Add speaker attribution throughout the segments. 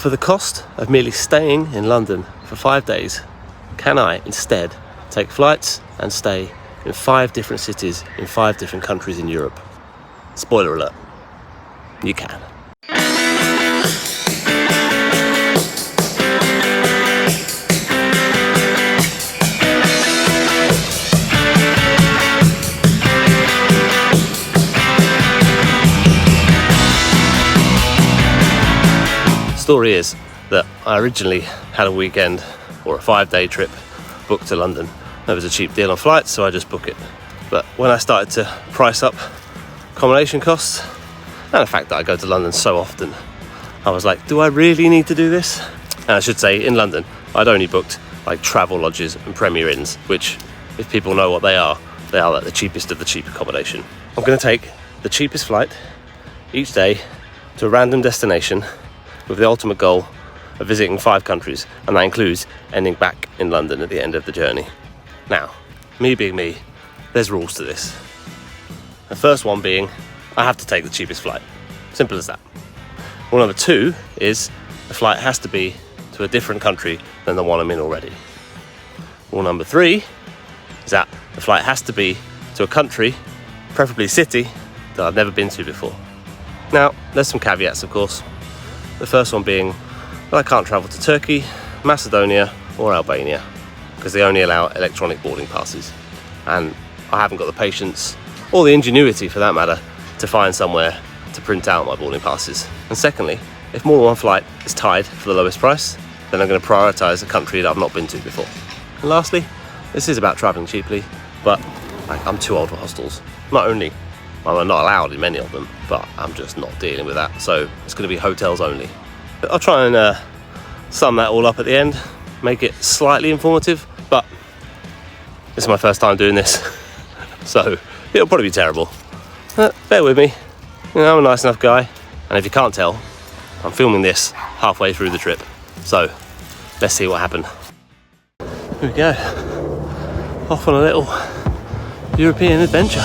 Speaker 1: for the cost of merely staying in London for 5 days, can I instead take flights and stay in 5 different cities in 5 different countries in Europe? Spoiler alert, you can. Story is that I originally had a weekend or a 5-day trip booked to London. There was a cheap deal on flights, so I just booked it. But when I started to price up accommodation costs and the fact that I go to London so often, I was like, do I really need to do this? And I should say, in London, I'd only booked like travel lodges and Premier Inns, which, if people know what they are like the cheapest of the cheap accommodation. I'm going to take the cheapest flight each day to a random destination with the ultimate goal of visiting 5 countries, and that includes ending back in London at the end of the journey. Now, me being me, there's rules to this. The first one being, I have to take the cheapest flight. Simple as that. Rule number 2 is the flight has to be to a different country than the one I'm in already. Rule number 3 is that the flight has to be to a country, preferably city, that I've never been to before. Now, there's some caveats, of course. The first one being that I can't travel to Turkey, Macedonia or Albania because they only allow electronic boarding passes, and I haven't got the patience or the ingenuity for that matter to find somewhere to print out my boarding passes. And secondly, if more than one flight is tied for the lowest price, then I'm going to prioritise a country that I've not been to before. And lastly, this is about travelling cheaply, but I'm too old for hostels. Not only I'm not allowed in many of them, but I'm just not dealing with that. So it's going to be hotels only. But I'll try and sum that all up at the end, make it slightly informative, but this is my first time doing this, so it'll probably be terrible. Bear with me. You know, I'm a nice enough guy, and if you can't tell, I'm filming this halfway through the trip. So let's see what happened. Here we go. Off on a little European adventure.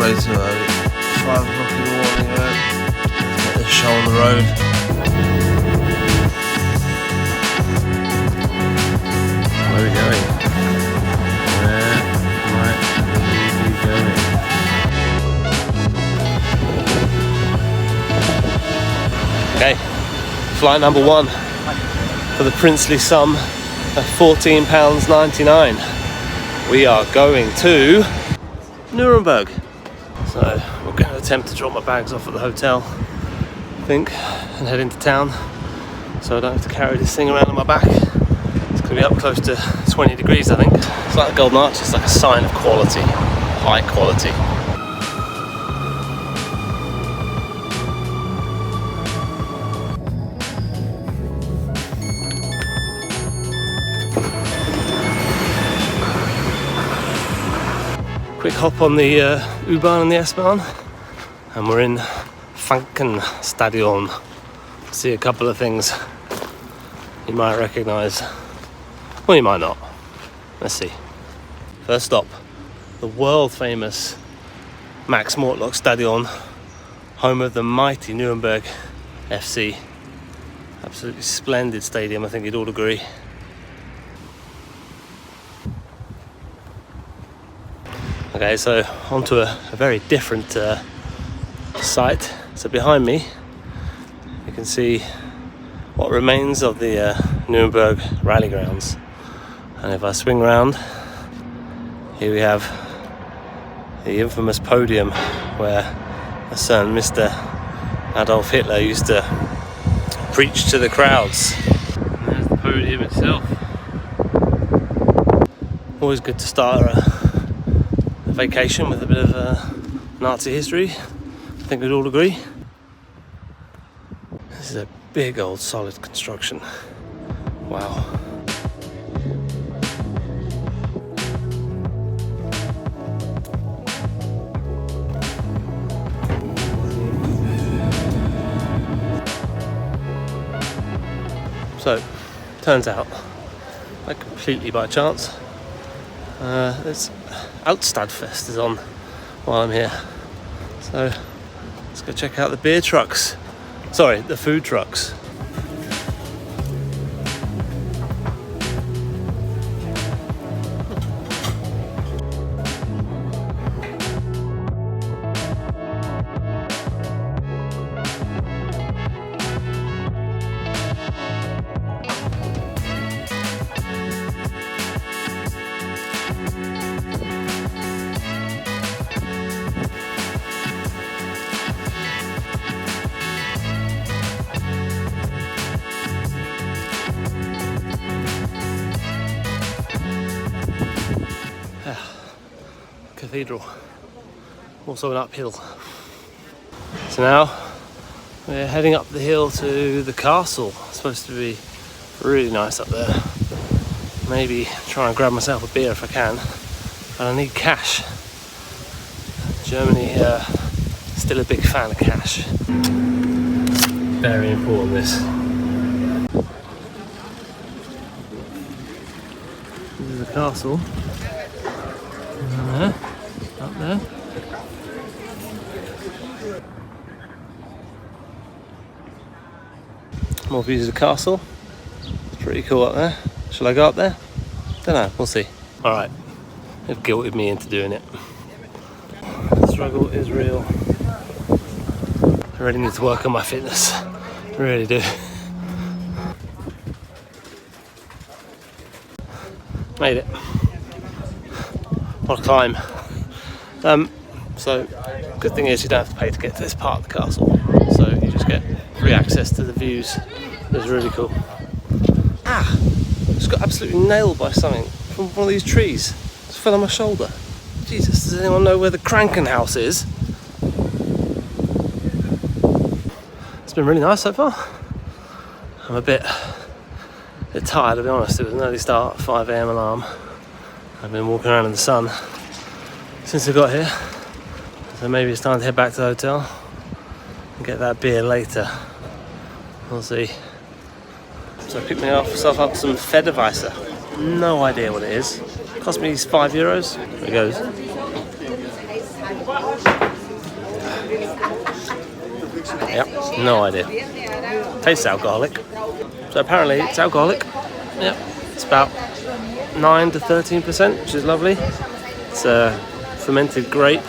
Speaker 1: Way too early. 5 o'clock in the morning, man. Get this show on the road. Where are we going? Where might we be going? Okay, flight number 1 for the princely sum of £14.99. We are going to Nuremberg. So we're going to attempt to drop my bags off at the hotel, I think, and head into town so I don't have to carry this thing around on my back. It's going to be up close to 20 degrees, I think. It's like the Golden Arch, it's like a sign of quality, high quality. Quick hop on the U-Bahn and the S-Bahn, and we're in Franken Stadion. See a couple of things you might recognise, or you might not. Let's see. First stop, the world famous Max Mortlock Stadion, home of the mighty Nuremberg FC. Absolutely splendid stadium, I think you'd all agree. Okay, so onto a very different site. So behind me you can see what remains of the Nuremberg rally grounds, and if I swing round, here we have the infamous podium where a certain Mr. Adolf Hitler used to preach to the crowds. And there's the podium itself. Always good to start a vacation with a bit of Nazi history, I think we'd all agree. This is a big old solid construction. Wow. So, turns out, like completely by chance, this Outstadfest is on while I'm here. So let's go check out the beer trucks. Sorry, the food trucks. Cathedral, also an uphill. So now we're heading up the hill to the castle. It's supposed to be really nice up there. Maybe try and grab myself a beer if I can, but I need cash. Germany, still a big fan of cash. Very important, this. This is the castle. There, up there. More views of the castle. It's pretty cool up there. Shall I go up there? Don't know, we'll see. Alright, they've guilted me into doing it. The struggle is real. I really need to work on my fitness. I really do. Made it. What a climb. So, good thing is you don't have to pay to get to this part of the castle. So you just get free access to the views. It's really cool. Ah! Just got absolutely nailed by something from one of these trees. It fell on my shoulder. Jesus, does anyone know where the Krankenhaus is? It's been really nice so far. I'm a bit tired, to be honest. It was an early start, 5 AM alarm. I've been walking around in the sun since I got here, so maybe it's time to head back to the hotel and get that beer later. We'll see. So I picked myself up some Federweiser. No idea what it is. Cost me €5. There it goes. Yep, no idea. Tastes alcoholic. So apparently it's alcoholic. Yep, it's about 9 to 13%, which is lovely. It's a fermented grape.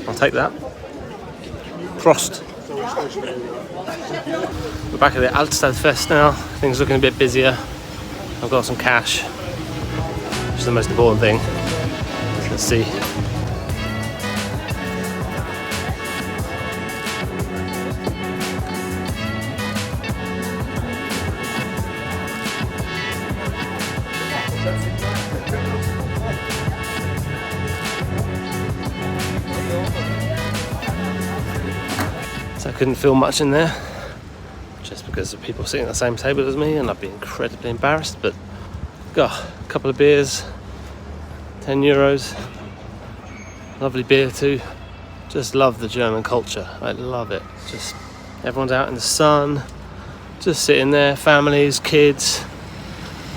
Speaker 1: I'll take that. Prost. We're back at the Altstadtfest now. Things looking a bit busier. I've got some cash, which is the most important thing. Let's see. So I couldn't film much in there, just because of people sitting at the same table as me, and I'd be incredibly embarrassed. But got a couple of beers, €10. Lovely beer too. Just love the German culture. I love it. Just everyone's out in the sun, just sitting there, families, kids,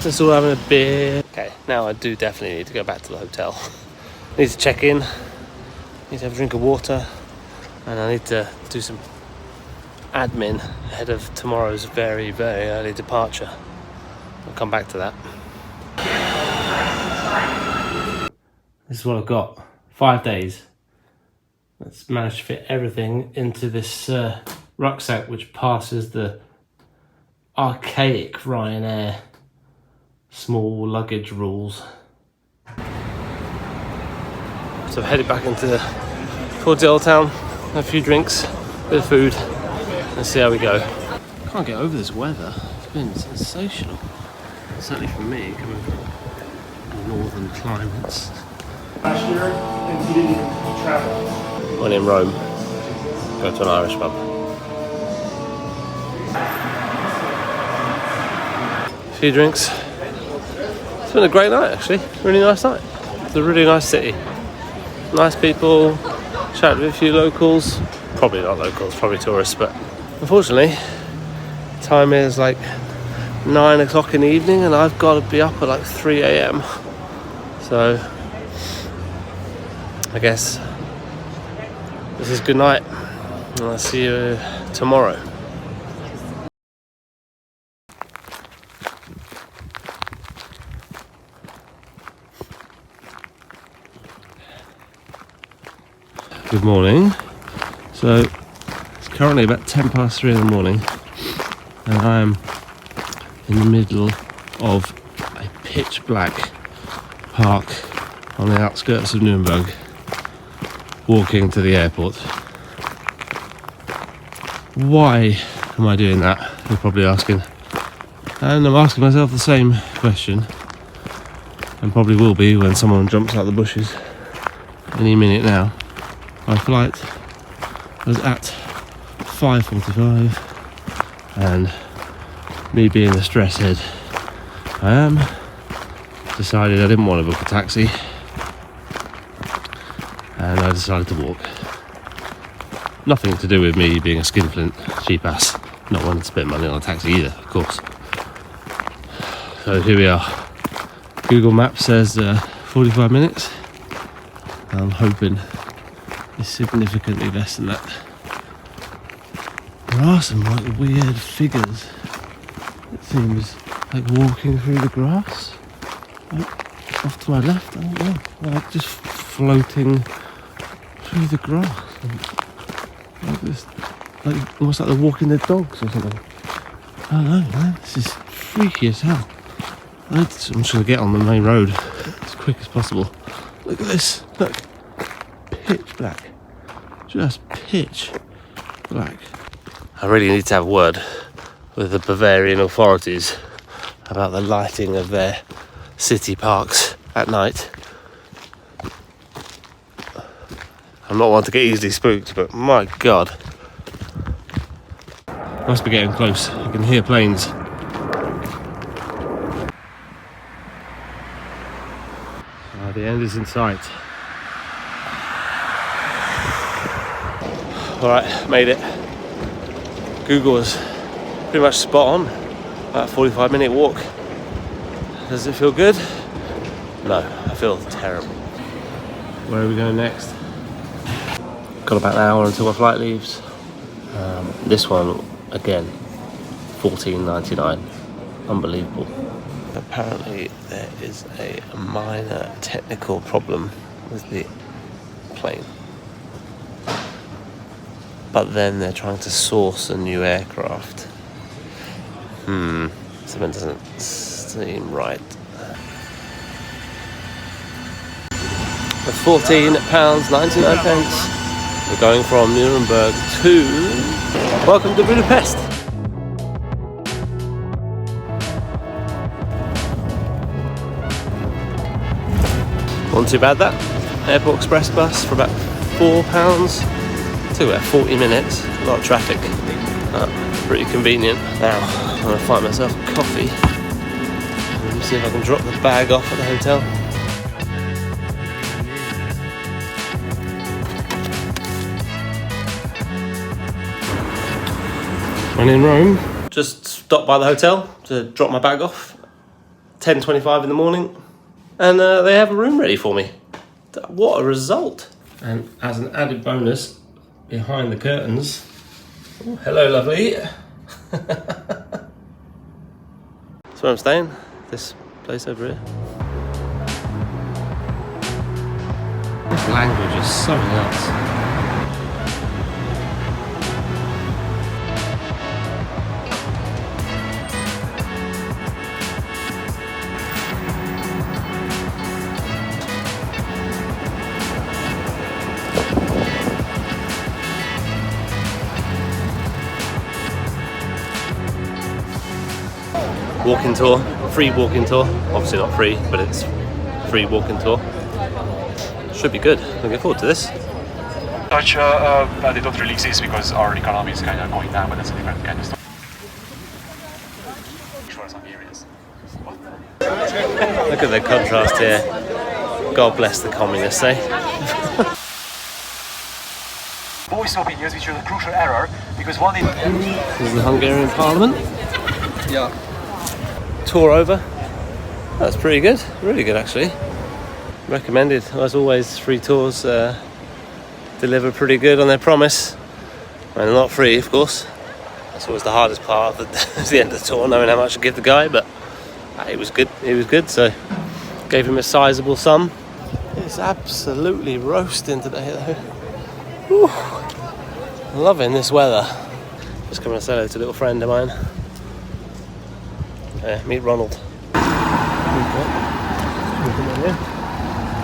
Speaker 1: just all having a beer. Okay, now I do definitely need to go back to the hotel. I need to check in, need to have a drink of water, and I need to do some admin ahead of tomorrow's very, very early departure. I'll come back to that. This is what I've got. 5 days. Let's manage to fit everything into this rucksack, which passes the archaic Ryanair small luggage rules. So I've headed back towards the old town, have a few drinks, a bit of food, and see how we go. Can't get over this weather. It's been sensational. Certainly for me, coming from northern climates.
Speaker 2: Last year, and he didn't even travel.
Speaker 1: When in Rome, go to an Irish pub. A few drinks. It's been a great night, actually. Really nice night. It's a really nice city. Nice people. Chatted with a few locals. Probably not locals, probably tourists, but unfortunately, time is like 9 o'clock in the evening, and I've got to be up at like 3 AM. So I guess this is good night, and I'll see you tomorrow. Good morning. So it's currently about 3:10 in the morning, and I am in the middle of a pitch black park on the outskirts of Nuremberg, walking to the airport. Why am I doing that? You're probably asking. And I'm asking myself the same question, and probably will be when someone jumps out the bushes any minute now. My flight was at 5:45, and me being the stress head I am, decided I didn't want to book a taxi, and I decided to walk. Nothing to do with me being a skinflint cheap ass, not wanting to spend money on a taxi either, of course. So here we are. Google Maps says 45 minutes. I'm hoping it's significantly less than that. There are some like weird figures, it seems, like walking through the grass, like off to my left, I don't know, like just floating through the grass, like this, like almost like they're walking their dogs or something. I don't know, man, this is freaky as hell. I'm just gonna get on the main road as quick as possible. Look at this, look, pitch black. Just pitch black. I really need to have a word with the Bavarian authorities about the lighting of their city parks at night. I'm not one to get easily spooked, but my God. Must be getting close. I can hear planes. The end is in sight. Alright, made it. Google was pretty much spot on. About a 45-minute walk. Does it feel good? No, I feel terrible. Where are we going next? Got about an hour until my flight leaves. This one, again, $14.99. Unbelievable. Apparently there is a minor technical problem with the plane. But then they're trying to source a new aircraft. Something doesn't seem right. For £14.99, we're going from Nuremberg to... Welcome to Budapest! Not too bad that. Airport Express bus for about £4. Took about 40 minutes, a lot of traffic, pretty convenient. Now I'm going to find myself a coffee and see if I can drop the bag off at the hotel. When in Rome, just stopped by the hotel to drop my bag off, 10:25 in the morning, and they have a room ready for me. What a result! And as an added bonus, behind the curtains. Oh, hello, lovely. That's where I'm staying. This place over here. This language is so nuts. Walking tour, free walking tour. Obviously not free, but it's free walking tour. Should be good. Looking forward to this.
Speaker 3: Touch, they don't release this because our economy is kind of going down, but that's a different kind of stuff. Sure, some areas.
Speaker 1: Look at the contrast here. God bless the communists, eh?
Speaker 3: Voice opinions, which is a crucial error, because one
Speaker 1: This is the Hungarian Parliament.
Speaker 3: Yeah.
Speaker 1: Tour over. That's pretty good. Really good, actually. recommended. As always, free tours deliver pretty good on their promise. And they're not free, of course. That's always the hardest part at the end of the tour, knowing how much to give the guy, but it was good. He was good, so gave him a sizable sum. It's absolutely roasting today, though. Whew. Loving this weather. Just coming to say hello to a little friend of mine. Meet Ronald.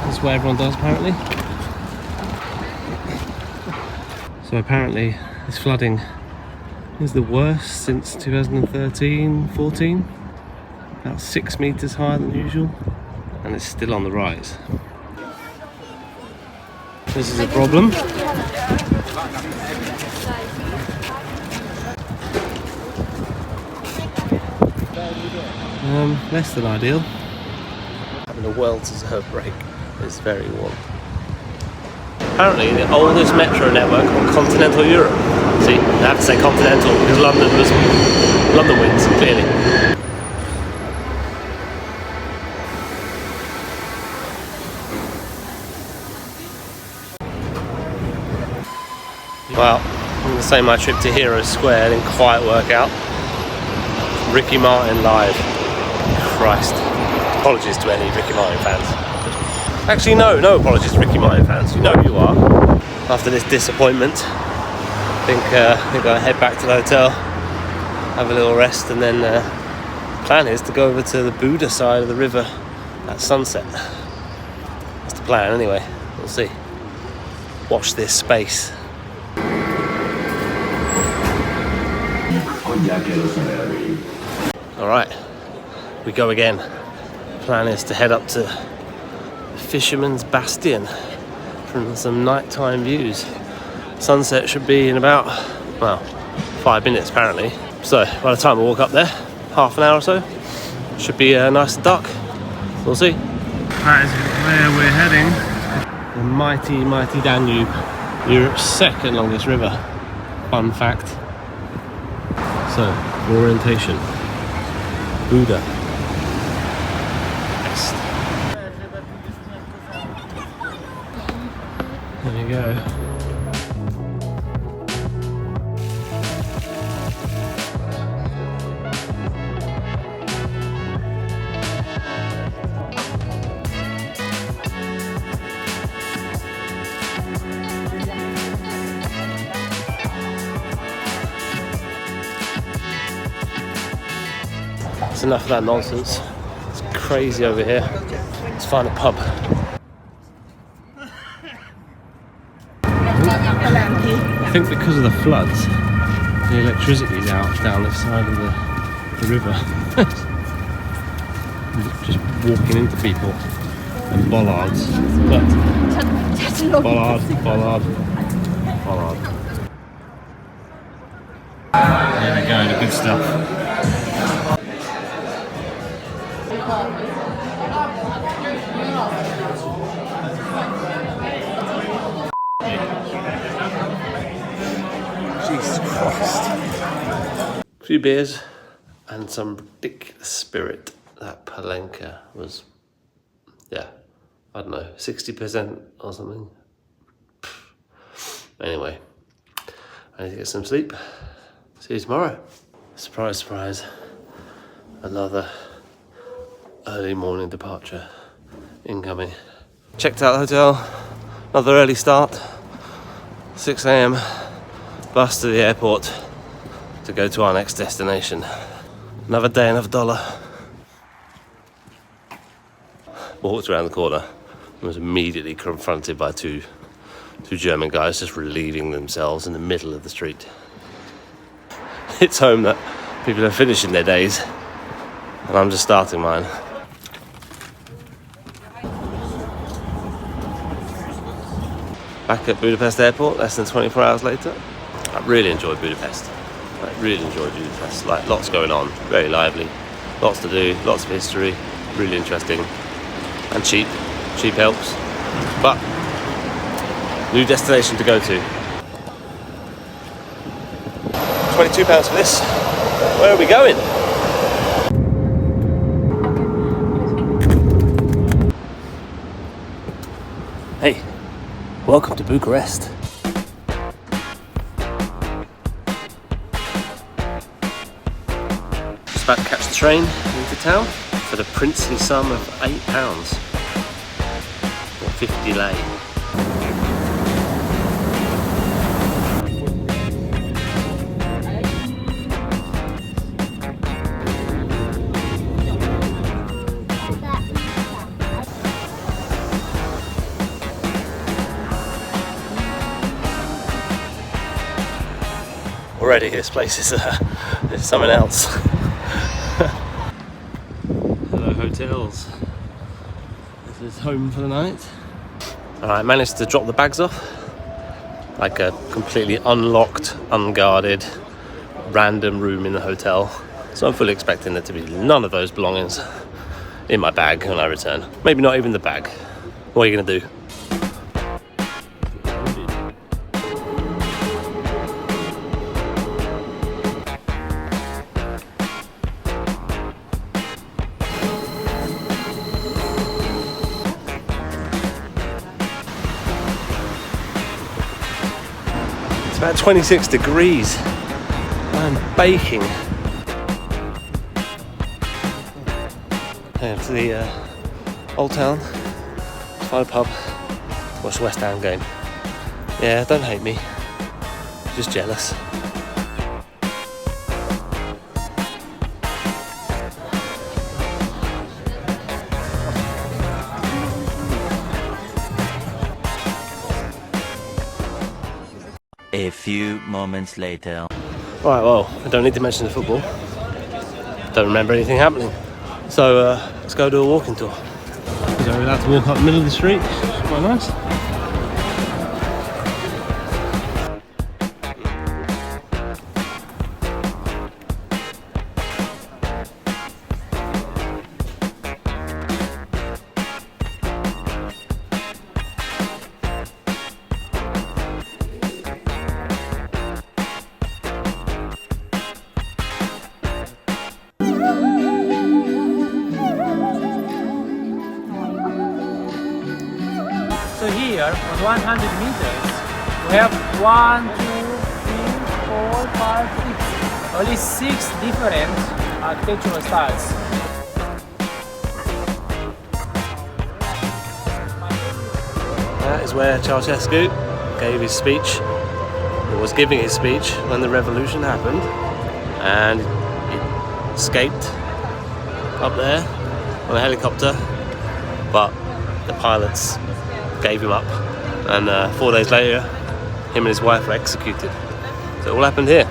Speaker 1: That's what everyone does, apparently. So apparently this flooding is the worst since 2013-14. About 6 meters higher than usual, and it's still on the rise. This is a problem. Less than ideal. Having a well-deserved break. It's very warm. Apparently the oldest metro network on continental Europe. See, I have to say continental because London wins, clearly. Well, I'm going to say my trip to Hero Square didn't quite work out. Ricky Martin live. Christ. Apologies to any Ricky Martin fans. Actually, no apologies to Ricky Martin fans. You know who you are. After this disappointment, I think I'll head back to the hotel, have a little rest, and then the plan is to go over to the Buda side of the river at sunset. That's the plan anyway. We'll see. Watch this space. Alright, we go again. Plan is to head up to Fisherman's Bastion from some nighttime views. Sunset should be in about, well, 5 minutes apparently. So by the time we walk up there, half an hour or so, should be nice and dark. We'll see. That is where we're heading. The mighty, mighty Danube, Europe's second longest river. Fun fact. So, orientation. Buda. There you go. That's enough of that nonsense. It's crazy over here. Let's find a pub. I think because of the floods, the electricity's out down this side of the river. Just walking into people and bollards. But bollard. There we go, the good stuff. Jesus Christ. A few beers and some ridiculous spirit. That Palenka was, yeah, I don't know, 60% or something. Anyway, I need to get some sleep. See you tomorrow. Surprise, surprise. Another early morning departure incoming. Checked out the hotel, another early start. 6 a.m. bus to the airport to go to our next destination. Another day, another dollar. Walked around the corner and was immediately confronted by two German guys just relieving themselves in the middle of the street. It's home that people are finishing their days and I'm just starting mine. Back at Budapest airport, less than 24 hours later. I really enjoyed Budapest. Like, lots going on, very lively, lots to do, lots of history, really interesting, and cheap. Cheap helps. But new destination to go to. £22 for this. Where are we going? Welcome to Bucharest. Just about to catch the train into town for the princely sum of £8 or 50 lei. Already this place is something else. Hello hotels. This is home for the night. Alright, managed to drop the bags off. Like a completely unlocked, unguarded, random room in the hotel. So I'm fully expecting there to be none of those belongings in my bag when I return. Maybe not even the bag. What are you gonna do? It's about 26 degrees. I'm baking. Head to the Old Town, find a pub, watch the West Ham game. Yeah, don't hate me, just jealous.
Speaker 4: A few moments later.
Speaker 1: Right, well, I don't need to mention the football. Don't remember anything happening. So let's go do a walking tour. So we're allowed to walk up the middle of the street, which is quite nice.
Speaker 5: So here, on 100 meters, we have 1, 2, 3, 4, 5, 6, only 6 different architectural styles.
Speaker 1: That is where Ceausescu gave his speech, or was giving his speech when the revolution happened, and he escaped up there on a helicopter, but the pilots gave him up, and 4 days later him and his wife were executed. So it all happened here,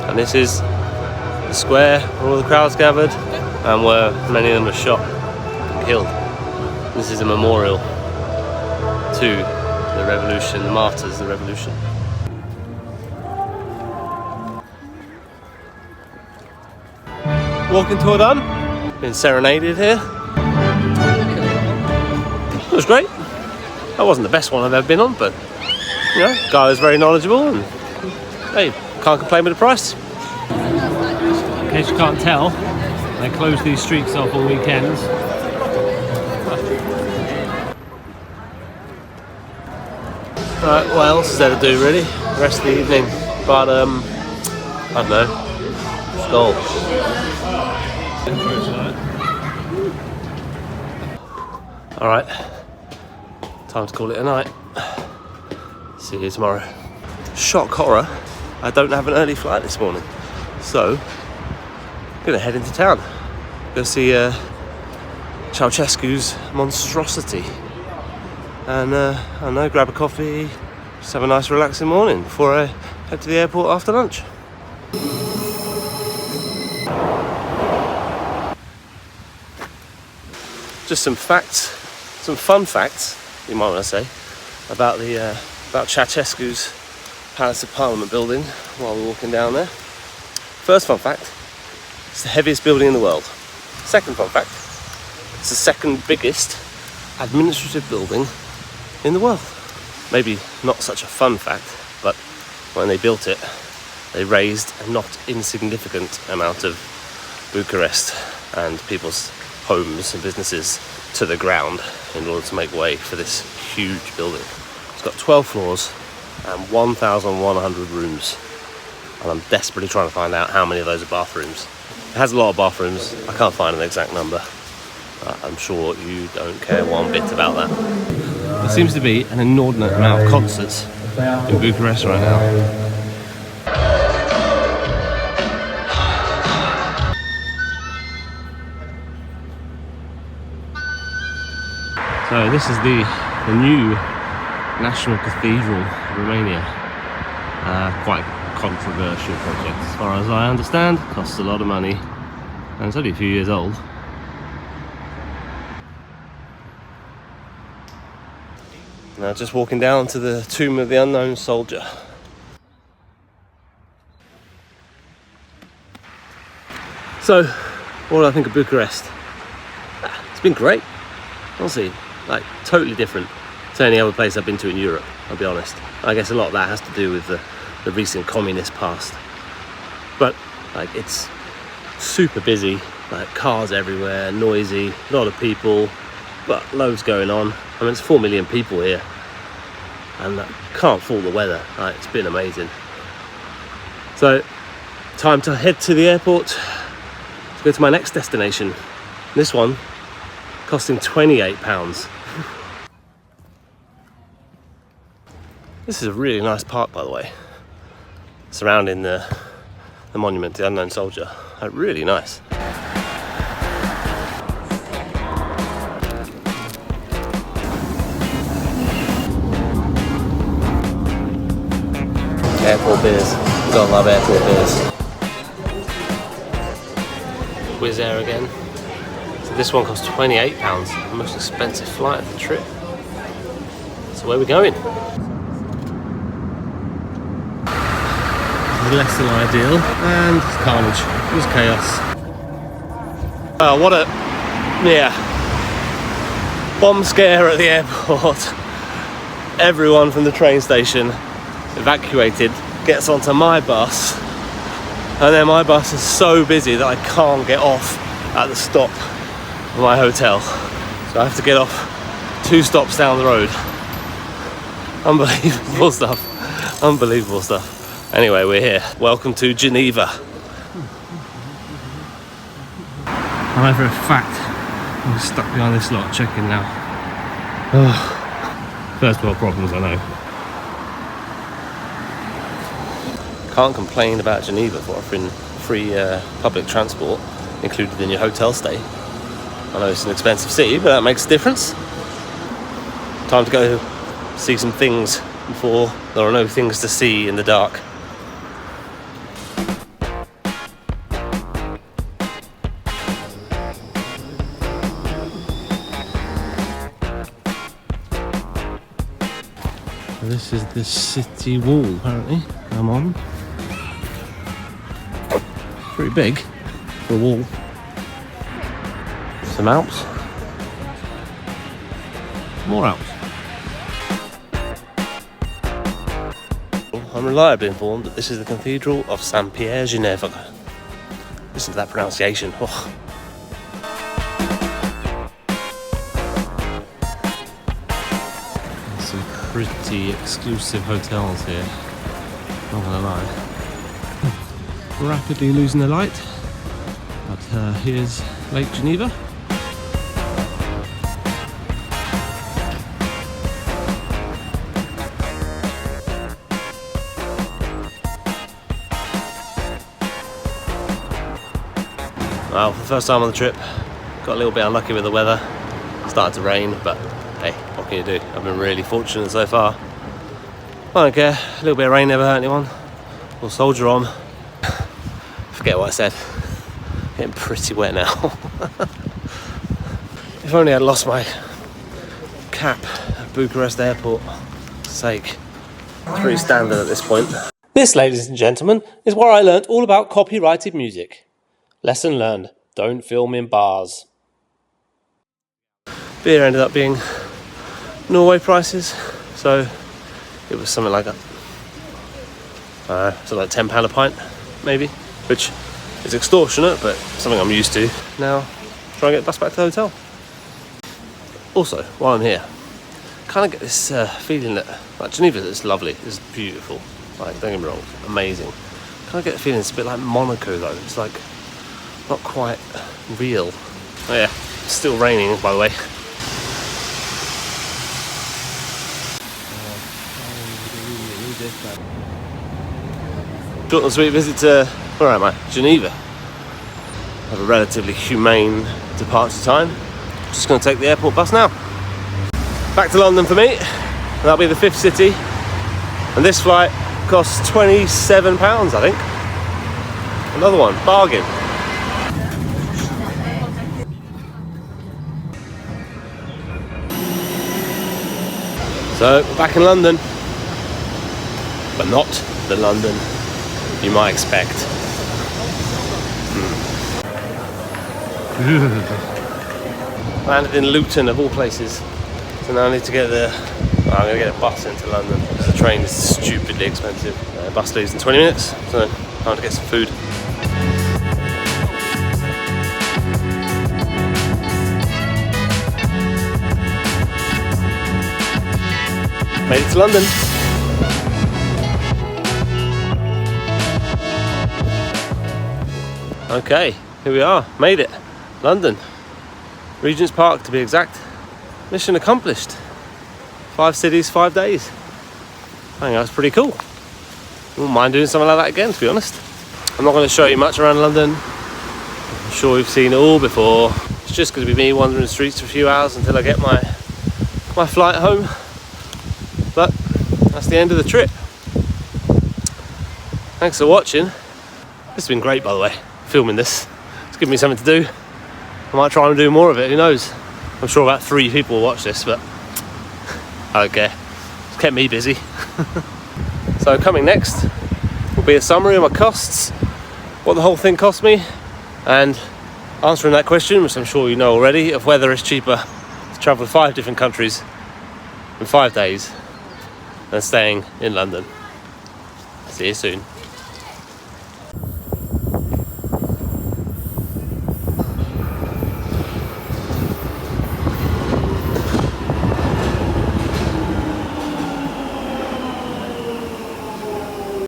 Speaker 1: and this is the square where all the crowds gathered and where many of them were shot and killed. This is a memorial to the revolution, the martyrs of the revolution. Walking tour done, been serenaded here. It was great. That wasn't the best one I've ever been on, but you know, guy was very knowledgeable, and hey, can't complain with the price. In case you can't tell, they close these streets off all weekends. Right, what else is there to do really? The rest of the evening, but I don't know, skull. All right. Time to call it a night. See you tomorrow. Shock horror, I don't have an early flight this morning. So, I'm gonna head into town. Go see Ceausescu's monstrosity. And I don't know, grab a coffee, just have a nice relaxing morning before I head to the airport after lunch. Just some facts, some fun facts, you might want to say, about Ceausescu's Palace of Parliament building while we're walking down there. First fun fact, it's the heaviest building in the world. Second fun fact, it's the second biggest administrative building in the world. Maybe not such a fun fact, but when they built it, they raised a not insignificant amount of Bucharest and people's homes and businesses to the ground in order to make way for this huge building. got 12 floors and 1,100 rooms. And I'm desperately trying to find out how many of those are bathrooms. It has a lot of bathrooms. I can't find an exact number. I'm sure you don't care one bit about that. There seems to be an inordinate amount of concerts in Bucharest right now. So this is the new National Cathedral of Romania. Quite a controversial project as far as I understand. Costs a lot of money and it's only a few years old. Now just walking down to the tomb of the unknown soldier. So, what do I think of Bucharest? It's been great, honestly, like totally different to any other place I've been to in Europe, I'll be honest. I guess a lot of that has to do with the recent communist past. But like it's super busy, like cars everywhere, noisy, a lot of people, but loads going on. I mean, it's 4 million people here, and can't fault the weather. Like, it's been amazing. So, time to head to the airport to go to my next destination. This one costing £28. This is a really nice park, by the way, surrounding the monument to the unknown soldier. Like, really nice. Airport beers. Gotta love airport beers. Wizz Air again. So this one costs £28, the most expensive flight of the trip. So where are we going? Less than ideal, and it's carnage. It was chaos. Oh, what a bomb scare at the airport. Everyone from the train station evacuated, gets onto my bus, and then my bus is so busy that I can't get off at the stop of my hotel. So I have to get off 2 stops down the road. Unbelievable stuff. Unbelievable stuff. Anyway, we're here. Welcome to Geneva. I know for a fact I'm stuck behind this lot checking now. First world problems, I know. Can't complain about Geneva for offering free public transport included in your hotel stay. I know it's an expensive city, but that makes a difference. Time to go see some things before there are no things to see in the dark. This is the city wall, apparently. I'm on. Pretty big for a wall. Some Alps. More Alps. I'm reliably informed that this is the Cathedral of Saint Pierre, Geneva. Listen to that pronunciation. Oh. Some pretty exclusive hotels here, not gonna lie. Rapidly losing the light, but here's Lake Geneva. Well, for the first time on the trip, got a little bit unlucky with the weather. Started to rain, but hey, what can you do? I've been really fortunate so far. I don't care, a little bit of rain never hurt anyone. We'll soldier on. Forget what I said. Getting pretty wet now. If only I'd lost my cap at Bucharest airport. For sake. It's pretty standard at this point. This, ladies and gentlemen, is where I learnt all about copyrighted music. Lesson learned. Don't film in bars. Beer ended up being Norway prices, so it was something like that. So like £10 a pint, maybe, which is extortionate, but something I'm used to. Now, try and get the bus back to the hotel. Also, while I'm here, kind of get this feeling that, like, Geneva is lovely, it's beautiful, like, don't get me wrong, amazing. Kind of get the feeling it's a bit like Monaco though. It's like not quite real. Oh yeah, it's still raining by the way. Short and sweet visit to, where am I? Geneva. Have a relatively humane departure time. Just going to take the airport bus now. Back to London for me. That'll be the 5th city. And this flight costs £27, I think. Another one, bargain. So, we're back in London. But not the London you might expect. Landed in Luton of all places. So now I need to get I'm going to get a bus into London because the train is stupidly expensive. Bus leaves in 20 minutes, so time to get some food. Made it to London. Okay, here we are, made it. London. Regent's Park to be exact. Mission accomplished. 5 cities, 5 days. I think that's pretty cool. Wouldn't mind doing something like that again, to be honest. I'm not going to show you much around London. I'm sure we've seen it all before. It's just going to be me wandering the streets for a few hours until I get my flight home. But that's the end of the trip. Thanks for watching. This has been great, by the way, filming this. It's given me something to do. I might try and do more of it, who knows. I'm sure about 3 people will watch this, but I don't care. It's kept me busy. So coming next will be a summary of my costs, what the whole thing cost me, and answering that question, which I'm sure you know already, of whether it's cheaper to travel to 5 different countries in 5 days than staying in London. See you soon.